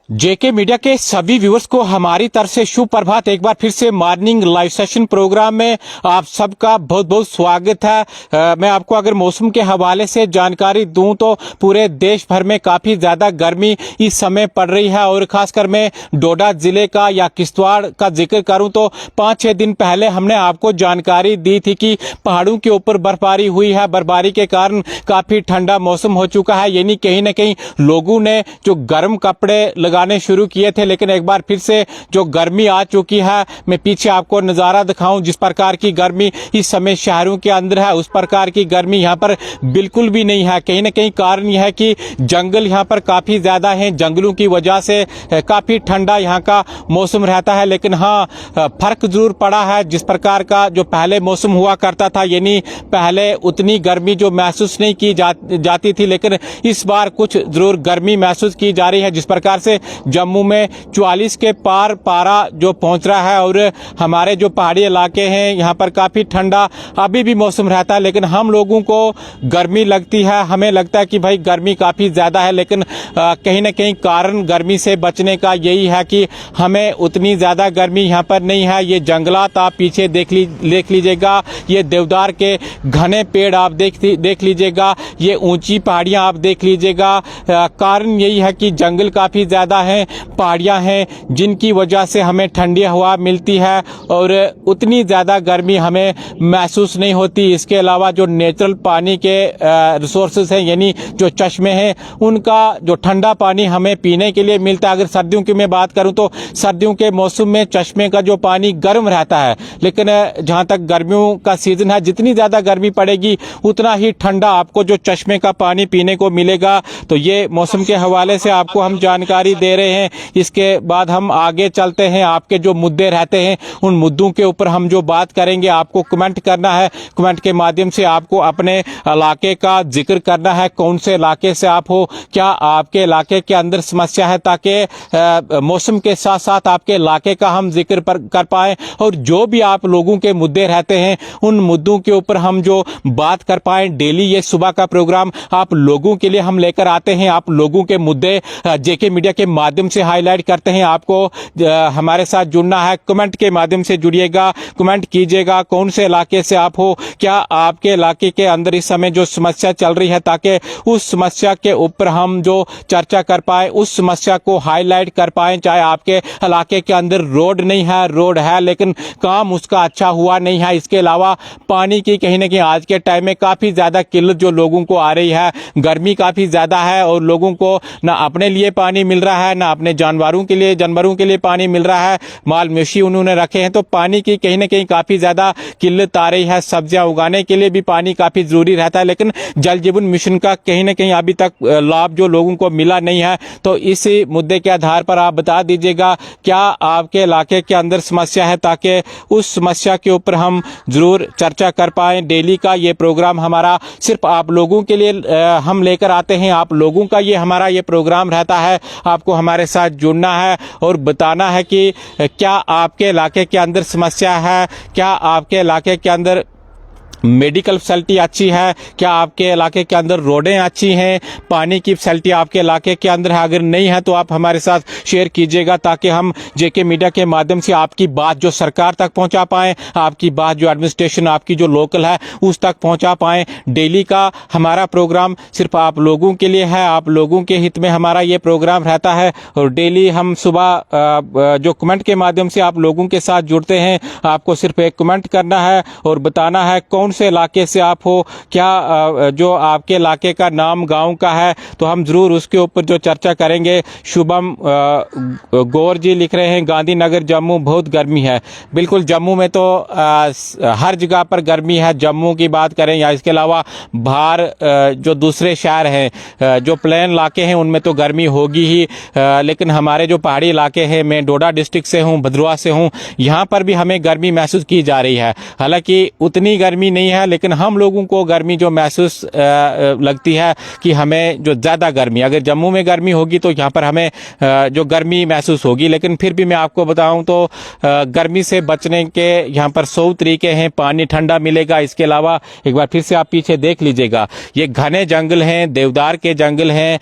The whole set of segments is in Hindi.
जेके मीडिया के सभी व्यूअर्स को हमारी तरफ से शुभ प्रभात। एक बार फिर से मॉर्निंग लाइव सेशन प्रोग्राम में आप सबका बहुत बहुत स्वागत है। मैं आपको अगर मौसम के हवाले से जानकारी दूं तो पूरे देश भर में काफी ज्यादा गर्मी इस समय पड़ रही है और खासकर मैं डोडा जिले का या किश्तवाड़ का जिक्र करूं तो 5-6 दिन पहले हमने आपको जानकारी दी थी कि पहाड़ों के ऊपर बर्फबारी हुई है। बर्फबारी के कारण काफी ठंडा मौसम हो चुका है, यानी कहीं ना कहीं लोगों ने जो गर्म कपड़े लगाने शुरू किए थे, लेकिन एक बार फिर से जो गर्मी आ चुकी है। मैं पीछे आपको नजारा दिखाऊं, जिस प्रकार की गर्मी इस समय शहरों के अंदर है उस प्रकार की गर्मी यहाँ पर बिल्कुल भी नहीं है। कहीं ना कहीं कारण यह है कि जंगल यहाँ पर काफी ज्यादा है, जंगलों की वजह से काफी ठंडा यहाँ का मौसम रहता है। लेकिन हाँ, फर्क जरूर पड़ा है। जिस प्रकार का जो पहले मौसम हुआ करता था, यानी पहले उतनी गर्मी जो महसूस नहीं की जाती थी, लेकिन इस बार कुछ जरूर गर्मी महसूस की जा रही है। जिस प्रकार से जम्मू में 44 के पार पारा जो पहुंच रहा है और हमारे जो पहाड़ी इलाके हैं यहाँ पर काफी ठंडा अभी भी मौसम रहता है, लेकिन हम लोगों को गर्मी लगती है। हमें लगता है कि भाई गर्मी काफी ज्यादा है, लेकिन कहीं ना कहीं कारण गर्मी से बचने का यही है कि हमें उतनी ज्यादा गर्मी यहाँ पर नहीं है। ये जंगलात आप पीछे देख लीजिएगा, ये देवदार के घने पेड़ आप देख लीजिएगा, ये ऊंची पहाड़ियां आप देख लीजिएगा। कारण यही है कि जंगल काफी ज्यादा है, पहाड़ियां हैं, जिनकी वजह से हमें ठंडी हवा मिलती है और उतनी ज्यादा गर्मी हमें महसूस नहीं होती। इसके अलावा जो नेचुरल पानी के रिसोर्सेज हैं, यानी जो चश्मे हैं, उनका जो ठंडा पानी हमें पीने के लिए मिलता है। अगर सर्दियों की मैं बात करूं तो सर्दियों के मौसम में चश्मे का जो पानी गर्म रहता है, लेकिन जहां तक गर्मियों का सीजन है, जितनी ज्यादा गर्मी पड़ेगी उतना ही ठंडा आपको जो चश्मे का पानी पीने को मिलेगा। तो ये मौसम के हवाले से आपको हम जानकारी दे रहे हैं। इसके बाद हम आगे चलते हैं। आपके जो मुद्दे रहते हैं उन मुद्दों के ऊपर हम जो बात करेंगे, आपको कमेंट करना है। कमेंट के माध्यम से आपको अपने इलाके का जिक्र करना है, कौन से इलाके से आप हो, क्या आपके इलाके के अंदर समस्या है, ताकि मौसम के साथ साथ आपके इलाके का हम जिक्र कर पाए और जो भी आप लोगों के मुद्दे रहते हैं उन मुद्दों के ऊपर हम जो बात कर पाए। डेली ये सुबह का प्रोग्राम आप लोगों के लिए हम लेकर आते हैं। आप लोगों के मुद्दे जेके मीडिया के माध्यम से हाईलाइट करते हैं। आपको हमारे साथ जुड़ना है, कमेंट के माध्यम से जुड़िएगा, कमेंट कीजिएगा कौन से इलाके से आप हो, क्या आपके इलाके के अंदर इस समय जो समस्या चल रही है, ताकि उस समस्या के ऊपर हम जो चर्चा कर पाए, उस समस्या को हाईलाइट कर पाए। चाहे आपके इलाके के अंदर रोड नहीं है, रोड है लेकिन काम उसका अच्छा हुआ नहीं है। इसके अलावा पानी की कहीं ना कहीं आज के टाइम में काफी ज्यादा किल्लत जो लोगों को आ रही है, गर्मी काफी ज्यादा है और लोगों को ना अपने लिए पानी मिल रहा है, ना अपने जानवरों के लिए पानी मिल रहा है। माल मवेशी उन्होंने रखे हैं, तो पानी की कहीं ना कहीं काफी ज्यादा किल्लत आ रही है। सब्जियां उगाने के लिए भी पानी काफी जरूरी रहता है, लेकिन जल जीवन मिशन का कहीं ना कहीं अभी तक लाभ जो लोगों को मिला नहीं है। तो इस मुद्दे के आधार पर आप बता दीजिएगा क्या आपके इलाके के अंदर समस्या है, ताकि उस समस्या के ऊपर हम जरूर चर्चा कर पाए। डेली का ये प्रोग्राम हमारा सिर्फ आप लोगों के लिए हम लेकर आते हैं। आप लोगों का ये हमारा ये प्रोग्राम रहता है। आपको हमारे साथ जुड़ना है और बताना है कि क्या आपके इलाके के अंदर समस्या है, क्या आपके इलाके के अंदर मेडिकल फैसिलिटी अच्छी है, क्या आपके इलाके के अंदर रोडें अच्छी हैं, पानी की फैसिलिटी आपके इलाके के अंदर है। अगर नहीं है तो आप हमारे साथ शेयर कीजिएगा, ताकि हम जेके मीडिया के माध्यम से आपकी बात जो सरकार तक पहुंचा पाएं, आपकी बात जो एडमिनिस्ट्रेशन आपकी जो लोकल है उस तक पहुंचा पाएं। डेली का हमारा प्रोग्राम सिर्फ आप लोगों के लिए है, आप लोगों के हित में हमारा ये प्रोग्राम रहता है। और डेली हम सुबह जो कमेंट के माध्यम से आप लोगों के साथ जुड़ते हैं, आपको सिर्फ एक कमेंट करना है और बताना है कौन से इलाके से आप हो, क्या जो आपके इलाके का नाम गांव का है, तो हम जरूर उसके ऊपर जो चर्चा करेंगे। शुभम गौर जी लिख रहे हैं गांधीनगर जम्मू बहुत गर्मी है। बिल्कुल, जम्मू में तो हर जगह पर गर्मी है। जम्मू की बात करें या इसके अलावा बाहर जो दूसरे शहर हैं, जो प्लेन इलाके हैं, उनमें तो गर्मी होगी ही, लेकिन हमारे जो पहाड़ी इलाके हैं, मैं डोडा डिस्ट्रिक्ट से हूँ, भद्रवा से हूँ, यहाँ पर भी हमें गर्मी महसूस की जा रही है। हालांकि उतनी गर्मी नहीं नहीं है, लेकिन हम लोगों को गर्मी जो महसूस लगती है कि हमें जो ज़्यादा गर्मी, अगर जम्मू में गर्मी होगी तो यहाँ पर हमें जो गर्मी महसूस होगी। लेकिन फिर भी मैं आपको बताऊं तो गर्मी से बचने के यहाँ पर 100 तरीके हैं। पानी ठंडा मिलेगा, इसके अलावा एक बार फिर से आप पीछे देख लीजिएगा, ये घने जंगल हैं, देवदार के जंगल हैं,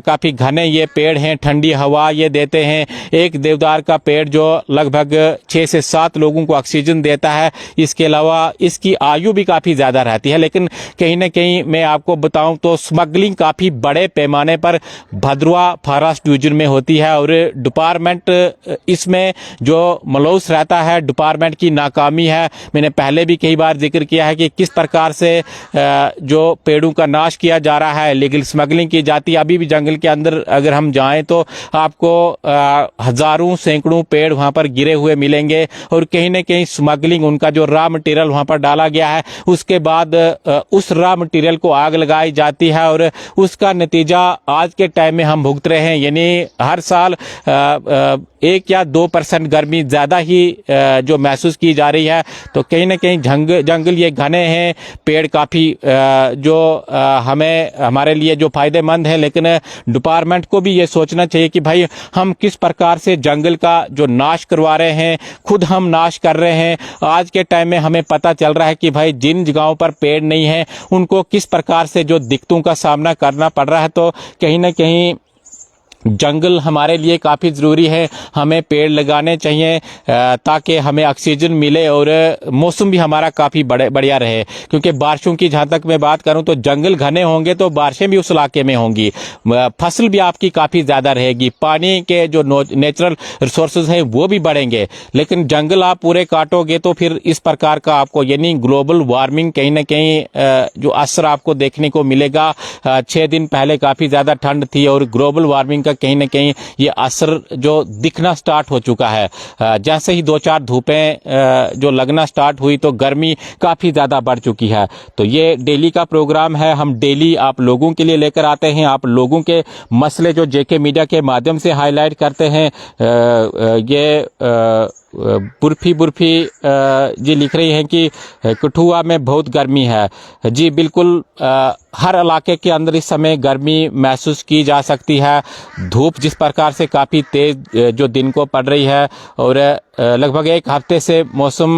काफ़ी घने ये पेड़ हैं, ठंडी हवा ये देते हैं। एक देवदार का पेड़ जो लगभग 6 से 7 लोगों को ऑक्सीजन देता है। इसके अलावा इसकी आयु भी काफ़ी ज़्यादा रहती है। लेकिन कहीं ना कहीं मैं आपको बताऊं तो स्मगलिंग काफ़ी बड़े पैमाने पर भद्रवा फॉरेस्ट डिवीजन में होती है, और डिपार्टमेंट इसमें जो मलूस रहता है, डिपार्टमेंट की नाकामी है। मैंने पहले भी कई बार जिक्र किया है कि किस प्रकार से जो पेड़ों का नाश किया जा रहा है, लीगल स्मगलिंग की जाती है। अभी भी जंगल के अंदर अगर हम जाएं तो आपको हजारों सैकड़ों पेड़ वहां पर गिरे हुए मिलेंगे, और कहीं ना कहीं स्मगलिंग, उनका जो रॉ मटेरियल वहां पर डाला गया है, उसके बाद उस रॉ मटेरियल को आग लगाई जाती है, और उसका नतीजा आज के टाइम में हम भुगत रहे हैं। यानी हर साल 1 या 2% गर्मी ज़्यादा ही जो महसूस की जा रही है। तो कहीं ना कहीं जंगल ये घने हैं, पेड़ काफ़ी जो हमें, हमारे लिए जो फ़ायदेमंद है, लेकिन डिपार्टमेंट को भी ये सोचना चाहिए कि भाई हम किस प्रकार से जंगल का जो नाश करवा रहे हैं, खुद हम नाश कर रहे हैं। आज के टाइम में हमें पता चल रहा है कि भाई जिन जगहों पर पेड़ नहीं है, उनको किस प्रकार से जो दिक्कतों का सामना करना पड़ रहा है। तो कहीं ना कहीं जंगल हमारे लिए काफ़ी ज़रूरी है, हमें पेड़ लगाने चाहिए ताकि हमें ऑक्सीजन मिले और मौसम भी हमारा काफ़ी बढ़िया रहे। क्योंकि बारिशों की जहाँ तक मैं बात करूँ तो जंगल घने होंगे तो बारिशें भी उस इलाके में होंगी, फसल भी आपकी काफ़ी ज़्यादा रहेगी, पानी के जो नेचुरल रिसोर्सेज हैं वो भी बढ़ेंगे। लेकिन जंगल आप पूरे काटोगे तो फिर इस प्रकार का आपको, यानी ग्लोबल वार्मिंग कहीं ना कहीं जो असर आपको देखने को मिलेगा। 6 दिन पहले काफ़ी ज़्यादा ठंड थी, और ग्लोबल वार्मिंग कहीं ना कहीं ये असर जो दिखना स्टार्ट हो चुका है। जैसे ही 2-4 धूपें जो लगना स्टार्ट हुई तो गर्मी काफ़ी ज़्यादा बढ़ चुकी है। तो ये डेली का प्रोग्राम है, हम डेली आप लोगों के लिए लेकर आते हैं, आप लोगों के मसले जो जेके मीडिया के माध्यम से हाईलाइट करते हैं। ये बुर्फी जी लिख रही हैं कि कठुआ में बहुत गर्मी है। जी बिल्कुल, हर इलाके के अंदर इस समय गर्मी महसूस की जा सकती है। धूप जिस प्रकार से काफ़ी तेज जो दिन को पड़ रही है, और लगभग 1 हफ्ते से मौसम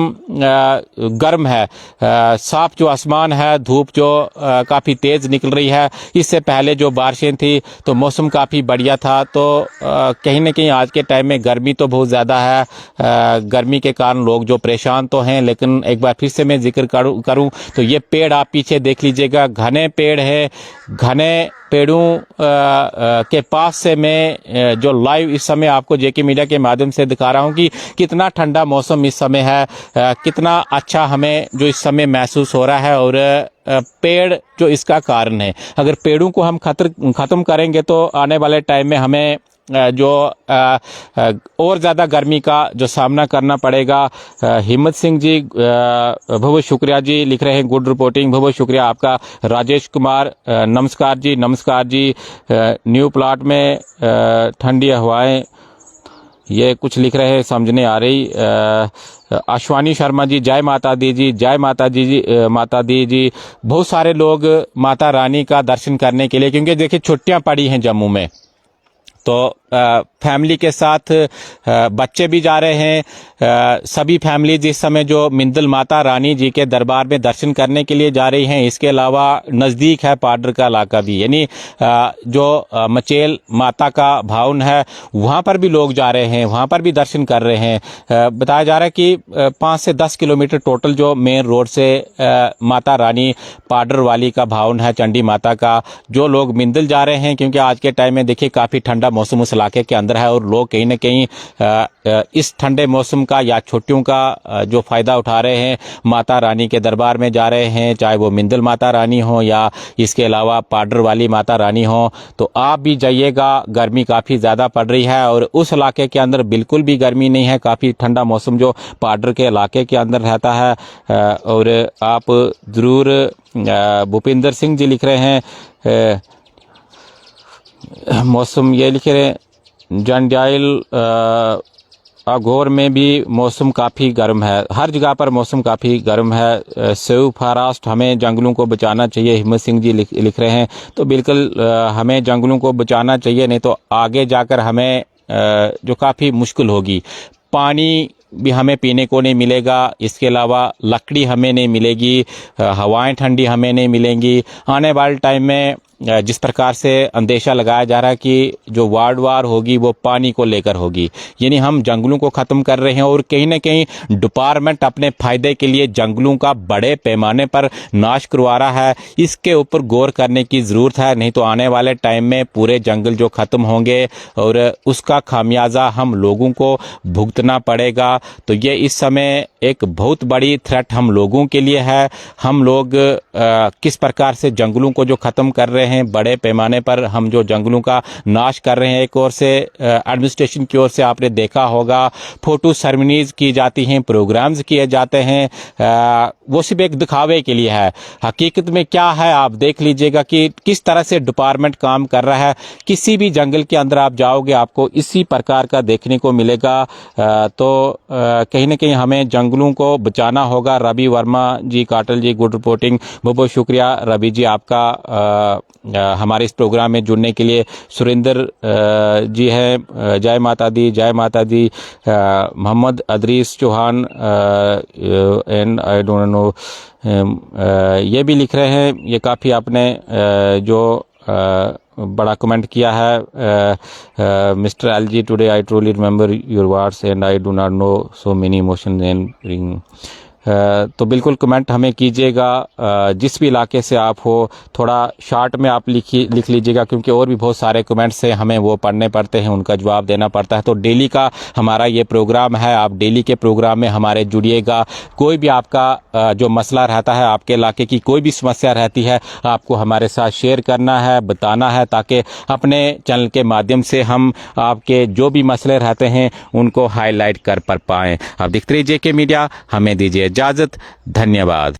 गर्म है, साफ जो आसमान है, धूप जो काफ़ी तेज़ निकल रही है। इससे पहले जो बारिशें थी तो मौसम काफ़ी बढ़िया था। तो कहीं ना कहीं आज के टाइम में गर्मी तो बहुत ज़्यादा है। गर्मी के कारण लोग जो परेशान तो हैं, लेकिन एक बार फिर से मैं जिक्र करूं तो ये पेड़ आप पीछे देख लीजिएगा, घने पेड़ है। घने पेड़ों के पास से मैं जो लाइव इस समय आपको जेके मीडिया के माध्यम से दिखा रहा हूं कि कितना ठंडा मौसम इस समय है, कितना अच्छा हमें जो इस समय महसूस हो रहा है। और पेड़ जो इसका कारण है, अगर पेड़ों को हम खत्म करेंगे तो आने वाले टाइम में हमें जो और ज़्यादा गर्मी का जो सामना करना पड़ेगा। हिम्मत सिंह जी बहुत बहुत शुक्रिया जी, लिख रहे हैं गुड रिपोर्टिंग, बहुत बहुत शुक्रिया आपका। राजेश कुमार नमस्कार जी, नमस्कार जी। न्यू प्लाट में ठंडी हवाएं, ये कुछ लिख रहे हैं, समझने आ रही। अश्वानी शर्मा जी जय माता दी जी, जय माता जी, माता दी जी। बहुत सारे लोग माता रानी का दर्शन करने के लिए, क्योंकि देखिए छुट्टियां पड़ी हैं जम्मू में, तो फैमिली के साथ बच्चे भी जा रहे हैं। सभी फैमिली जिस समय जो मिंदल माता रानी जी के दरबार में दर्शन करने के लिए जा रही हैं। इसके अलावा नज़दीक है पाडर का इलाका भी, यानी जो मचेल माता का भवन है वहाँ पर भी लोग जा रहे हैं, वहाँ पर भी दर्शन कर रहे हैं। बताया जा रहा है कि 5 से 10 किलोमीटर टोटल जो मेन रोड से माता रानी पाडर वाली का भवन है, चंडी माता का, जो लोग मिंदल जा रहे हैं, क्योंकि आज के टाइम में देखिए काफ़ी ठंडा मौसम उस इलाके के अंदर है, और लोग कहीं ना कहीं इस ठंडे मौसम का या छुट्टियों का जो फ़ायदा उठा रहे हैं, माता रानी के दरबार में जा रहे हैं, चाहे वो मिंदल माता रानी हो या इसके अलावा पाडर वाली माता रानी हो। तो आप भी जाइएगा, गर्मी काफ़ी ज़्यादा पड़ रही है, और उस इलाके के अंदर बिल्कुल भी गर्मी नहीं है, काफ़ी ठंडा मौसम जो पाडर के इलाके के अंदर रहता है। और आप ज़रूर, भूपिंदर सिंह जी लिख रहे हैं मौसम, ये लिख रहे हैं जंडाइल अघोर में भी मौसम काफ़ी गर्म है, हर जगह पर मौसम काफ़ी गर्म है। सेव फॉरेस्ट, हमें जंगलों को बचाना चाहिए, हिम्मत सिंह जी लिख रहे हैं। तो बिल्कुल हमें जंगलों को बचाना चाहिए, नहीं तो आगे जाकर हमें जो काफ़ी मुश्किल होगी। पानी भी हमें पीने को नहीं मिलेगा, इसके अलावा लकड़ी हमें नहीं मिलेगी, हवाएं ठंडी हमें नहीं मिलेंगी। आने वाले टाइम में जिस प्रकार से अंदेशा लगाया जा रहा है कि जो वर्ल्ड वार होगी वो पानी को लेकर होगी, यानी हम जंगलों को ख़त्म कर रहे हैं और कहीं ना कहीं डिपार्टमेंट अपने फ़ायदे के लिए जंगलों का बड़े पैमाने पर नाश करवा रहा है। इसके ऊपर गौर करने की ज़रूरत है, नहीं तो आने वाले टाइम में पूरे जंगल जो ख़त्म होंगे और उसका खामियाजा हम लोगों को भुगतना पड़ेगा। तो ये इस समय एक बहुत बड़ी थ्रेट हम लोगों के लिए है। हम लोग किस प्रकार से जंगलों को जो ख़त्म कर रहे हैं, बड़े पैमाने पर हम जो जंगलों का नाश कर रहे हैं। एक ओर से एडमिनिस्ट्रेशन की ओर से आपने देखा होगा फोटो सेरेमनीज की जाती हैं, प्रोग्राम्स किए जाते हैं, वो सिर्फ एक दिखावे के लिए है। हकीकत में क्या है आप देख लीजिएगा कि किस तरह से डिपार्टमेंट काम कर रहा है। किसी भी जंगल के अंदर आप जाओगे आपको इसी प्रकार का देखने को मिलेगा। तो कहीं ना कहीं हमें जंगलों को बचाना होगा। रवि वर्मा जी, काटल जी, गुड रिपोर्टिंग। बहुत बहुत शुक्रिया रवि जी आपका हमारे इस प्रोग्राम में जुड़ने के लिए। सुरेंद्र जी हैं, जय माता दी, जय माता दी। Mohammad Adris Chauhan and I don't know, ये भी लिख रहे हैं। ये काफ़ी आपने जो बड़ा कमेंट किया है। Mister L G, today I truly remember your words and I do not know so many emotion and bring. तो बिल्कुल कमेंट हमें कीजिएगा, जिस भी इलाके से आप हो थोड़ा शॉर्ट में आप लिख लीजिएगा, क्योंकि और भी बहुत सारे कमेंट्स हैं, हमें वो पढ़ने पड़ते हैं, उनका जवाब देना पड़ता है। तो डेली का हमारा ये प्रोग्राम है, आप डेली के प्रोग्राम में हमारे जुड़िएगा। कोई भी आपका जो मसला रहता है, आपके इलाके की कोई भी समस्या रहती है, आपको हमारे साथ शेयर करना है, बताना है, ताकि अपने चैनल के माध्यम से हम आपके जो भी मसले रहते हैं उनको हाईलाइट कर पाएँ। आप देखते रहिए JK मीडिया, हमें दीजिए इजाज़त। धन्यवाद।